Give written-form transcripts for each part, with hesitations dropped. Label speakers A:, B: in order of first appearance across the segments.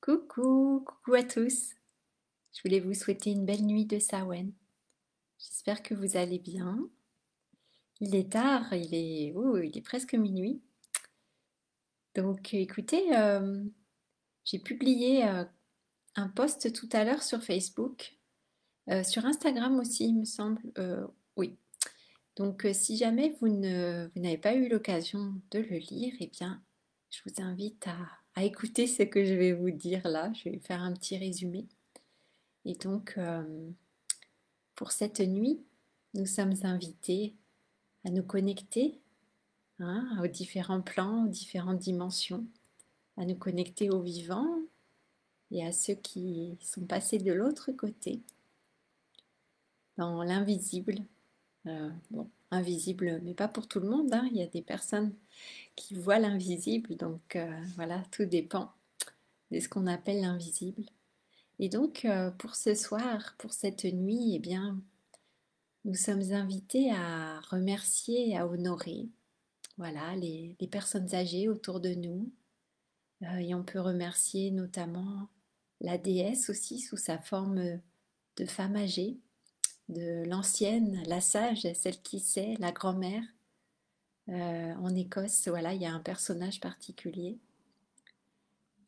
A: Coucou à tous. Je voulais vous souhaiter une belle nuit de Samhain. J'espère que vous allez bien. Il est tard, il est presque minuit. Donc écoutez, j'ai publié un post tout à l'heure sur Facebook, sur Instagram aussi, il me semble. Oui. Donc si jamais vous n'avez pas eu l'occasion de le lire, eh bien, je vous invite à écouter ce que je vais vous dire là. Je vais faire un petit résumé. Et donc, pour cette nuit, nous sommes invités à nous connecter, aux différents plans, aux différentes dimensions, à nous connecter aux vivants et à ceux qui sont passés de l'autre côté, dans l'invisible. Bon, invisible, mais pas pour tout le monde, hein. Il y a des personnes qui voient l'invisible, donc voilà, tout dépend de ce qu'on appelle l'invisible. Et donc, pour ce soir, pour cette nuit, eh bien, nous sommes invités à remercier et à honorer, voilà, les personnes âgées autour de nous. Et on peut remercier notamment la déesse aussi sous sa forme de femme âgée, de l'ancienne, la sage, celle qui sait, la grand-mère. En Écosse, voilà, il y a un personnage particulier,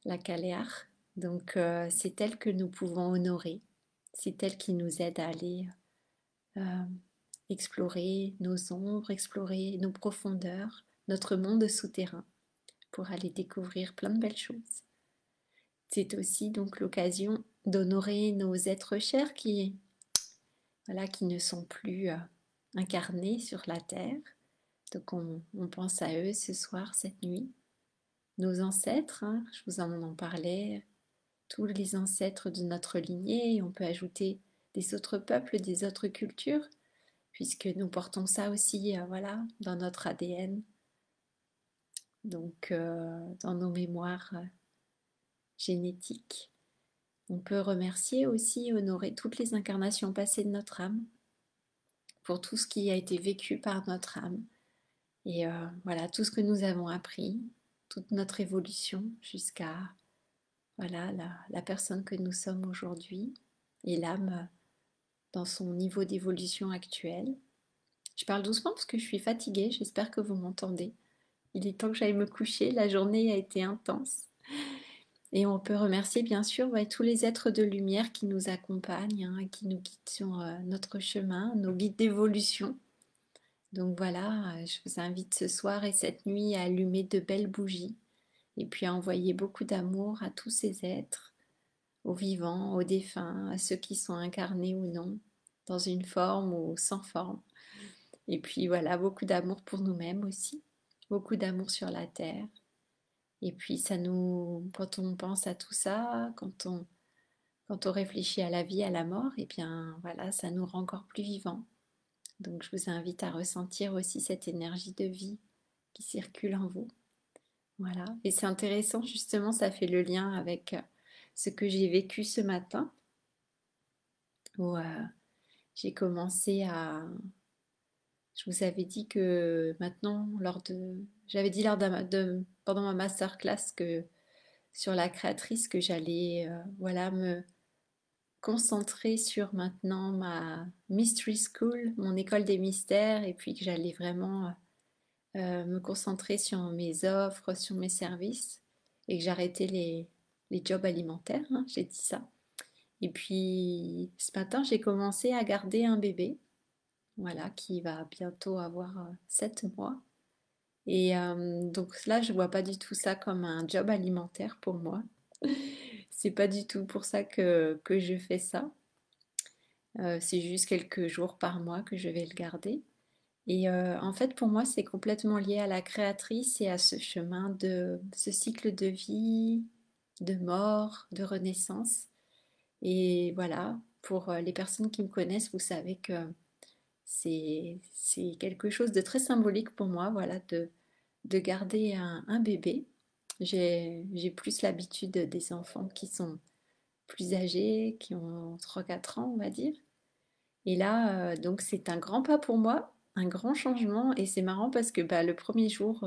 A: la Caléar. Donc c'est elle que nous pouvons honorer. C'est elle qui nous aide à aller euh, explorer nos ombres, explorer nos profondeurs, notre monde souterrain, pour aller découvrir plein de belles choses. C'est aussi donc l'occasion d'honorer nos êtres chers voilà, qui ne sont plus incarnés sur la terre. Donc on pense à eux ce soir, cette nuit. Nos ancêtres, hein, je vous en parlais, tous les ancêtres de notre lignée, et on peut ajouter des autres peuples, des autres cultures, puisque nous portons ça aussi, voilà, dans notre ADN, donc dans nos mémoires génétiques. On peut remercier aussi, honorer toutes les incarnations passées de notre âme, pour tout ce qui a été vécu par notre âme, et voilà, tout ce que nous avons appris, toute notre évolution jusqu'à voilà, la personne que nous sommes aujourd'hui, et l'âme dans son niveau d'évolution actuel. Je parle doucement parce que je suis fatiguée, j'espère que vous m'entendez. Il est temps que j'aille me coucher, la journée a été intense. Et on peut remercier bien sûr tous les êtres de lumière qui nous accompagnent, hein, qui nous guident sur notre chemin, nos guides d'évolution. Donc voilà, je vous invite ce soir et cette nuit à allumer de belles bougies et puis à envoyer beaucoup d'amour à tous ces êtres, aux vivants, aux défunts, à ceux qui sont incarnés ou non, dans une forme ou sans forme. Et puis voilà, beaucoup d'amour pour nous-mêmes aussi, beaucoup d'amour sur la terre. Et puis ça nous, quand on pense à tout ça, quand on réfléchit à la vie, à la mort, et bien voilà, ça nous rend encore plus vivants. Donc je vous invite à ressentir aussi cette énergie de vie qui circule en vous. Voilà. Et c'est intéressant, justement, ça fait le lien avec ce que j'ai vécu ce matin, où j'ai commencé à... Je vous avais dit que maintenant, J'avais dit pendant ma masterclass que sur la créatrice que j'allais voilà, me concentrer sur maintenant ma Mystery School, mon école des mystères, et puis que j'allais vraiment me concentrer sur mes offres, sur mes services, et que j'arrêtais les jobs alimentaires, hein, j'ai dit ça. Et puis ce matin, j'ai commencé à garder un bébé, voilà, qui va bientôt avoir 7 mois. Et donc là, je vois pas du tout ça comme un job alimentaire pour moi. C'est pas du tout pour ça que je fais ça. C'est juste quelques jours par mois que je vais le garder. Et en fait, pour moi, c'est complètement lié à la créatrice et à ce chemin de ce cycle de vie, de mort, de renaissance. Et voilà, pour les personnes qui me connaissent, vous savez que c'est quelque chose de très symbolique pour moi, voilà, de garder un bébé. J'ai plus l'habitude des enfants qui sont plus âgés, qui ont 3 4 ans, on va dire. Et là, donc c'est un grand pas pour moi, un grand changement. Et c'est marrant parce que bah, le premier jour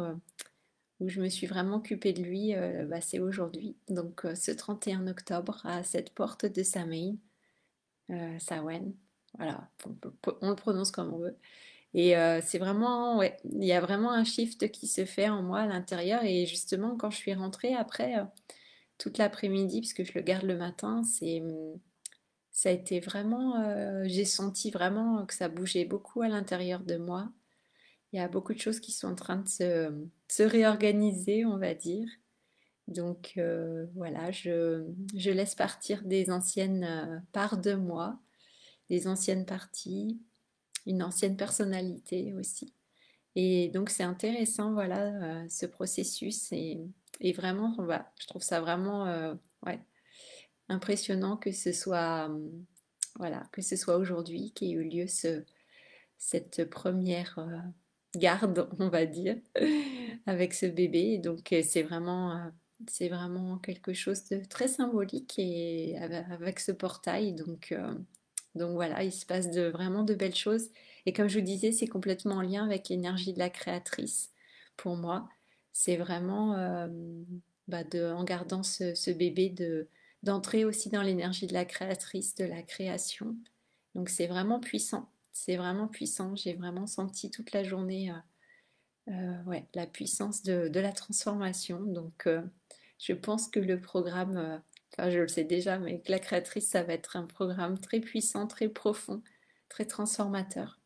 A: où je me suis vraiment occupée de lui, bah, c'est aujourd'hui. Donc ce 31 octobre à cette porte de Samhain, Samhain, voilà, on le prononce comme on veut. Et c'est vraiment, ouais, il y a vraiment un shift qui se fait en moi à l'intérieur. Et justement, quand je suis rentrée après, toute l'après-midi, puisque je le garde le matin, ça a été vraiment, j'ai senti vraiment que ça bougeait beaucoup à l'intérieur de moi. Il y a beaucoup de choses qui sont en train de se réorganiser, on va dire. Donc voilà, je laisse partir des anciennes parts de moi, des anciennes parties, une ancienne personnalité aussi. Et donc c'est intéressant, voilà, ce processus et vraiment, je trouve ça vraiment, ouais, impressionnant que ce soit, voilà, que ce soit aujourd'hui qu'ait eu lieu cette première garde, on va dire, avec ce bébé. Et donc c'est vraiment quelque chose de très symbolique et avec ce portail. Donc voilà, il se passe vraiment de belles choses. Et comme je vous disais, c'est complètement en lien avec l'énergie de la créatrice. Pour moi, c'est vraiment en gardant ce bébé d'entrer aussi dans l'énergie de la créatrice, de la création. Donc c'est vraiment puissant. C'est vraiment puissant. J'ai vraiment senti toute la journée ouais, la puissance de la transformation. Donc je pense que le programme, enfin je le sais déjà, mais que la créatrice, ça va être un programme très puissant, très profond, très transformateur.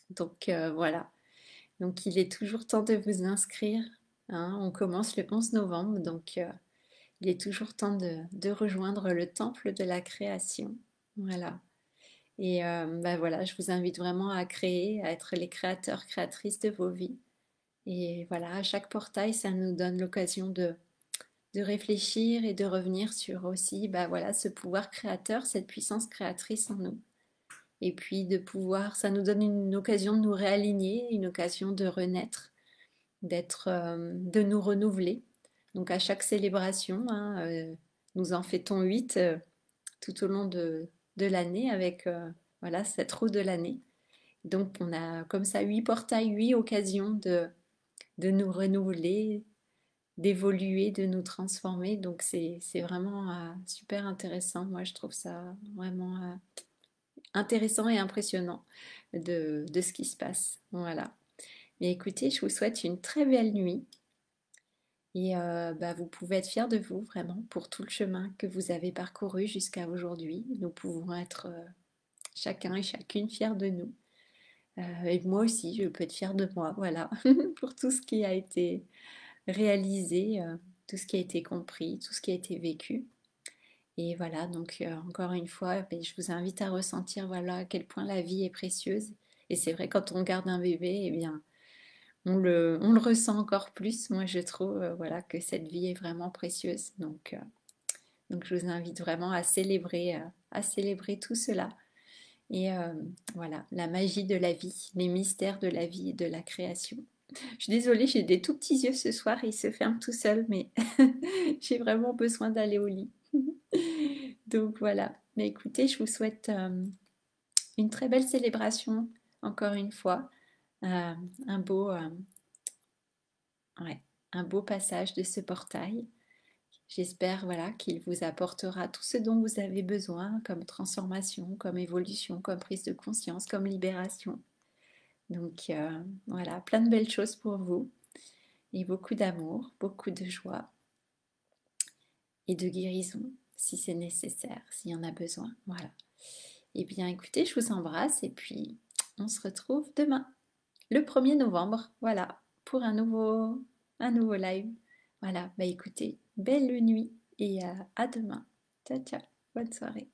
A: Donc voilà. Donc il est toujours temps de vous inscrire, hein. On commence le 11 novembre, donc il est toujours temps de rejoindre le temple de la création. Voilà. Et bah voilà, je vous invite vraiment à créer, à être les créateurs, créatrices de vos vies. Et voilà, à chaque portail, ça nous donne l'occasion de réfléchir et de revenir sur aussi bah voilà, ce pouvoir créateur, cette puissance créatrice en nous. Et puis de pouvoir, ça nous donne une occasion de nous réaligner, une occasion de renaître, de nous renouveler. Donc à chaque célébration, hein, nous en fêtons 8 tout au long de l'année avec voilà, cette roue de l'année. Donc on a comme ça 8 portails, 8 occasions de nous renouveler, d'évoluer, de nous transformer. Donc c'est vraiment super intéressant. Moi, je trouve ça vraiment intéressant et impressionnant de ce qui se passe. Voilà. Mais écoutez, je vous souhaite une très belle nuit. Et bah, vous pouvez être fiers de vous vraiment pour tout le chemin que vous avez parcouru jusqu'à aujourd'hui. Nous pouvons être chacun et chacune fiers de nous. Et moi aussi, je peux être fière de moi, voilà, pour tout ce qui a été réalisé, tout ce qui a été compris, tout ce qui a été vécu. Et voilà, donc encore une fois, ben, je vous invite à ressentir voilà, à quel point la vie est précieuse. Et c'est vrai, quand on garde un bébé, eh bien, on le ressent encore plus. Moi, je trouve voilà, que cette vie est vraiment précieuse. Donc je vous invite vraiment à célébrer tout cela. Et voilà, la magie de la vie, les mystères de la vie et de la création. Je suis désolée, j'ai des tout petits yeux ce soir et ils se ferment tout seuls, mais j'ai vraiment besoin d'aller au lit. Donc voilà. Mais écoutez, je vous souhaite une très belle célébration, encore une fois. Euh, un beau, ouais, un beau passage de ce portail. J'espère voilà, qu'il vous apportera tout ce dont vous avez besoin comme transformation, comme évolution, comme prise de conscience, comme libération. Donc voilà, plein de belles choses pour vous et beaucoup d'amour, beaucoup de joie et de guérison si c'est nécessaire, s'il y en a besoin. Voilà. Eh bien écoutez, je vous embrasse et puis on se retrouve demain, le 1er novembre, voilà, pour un nouveau live. Voilà, bah écoutez, belle nuit et à demain. Ciao, ciao, bonne soirée.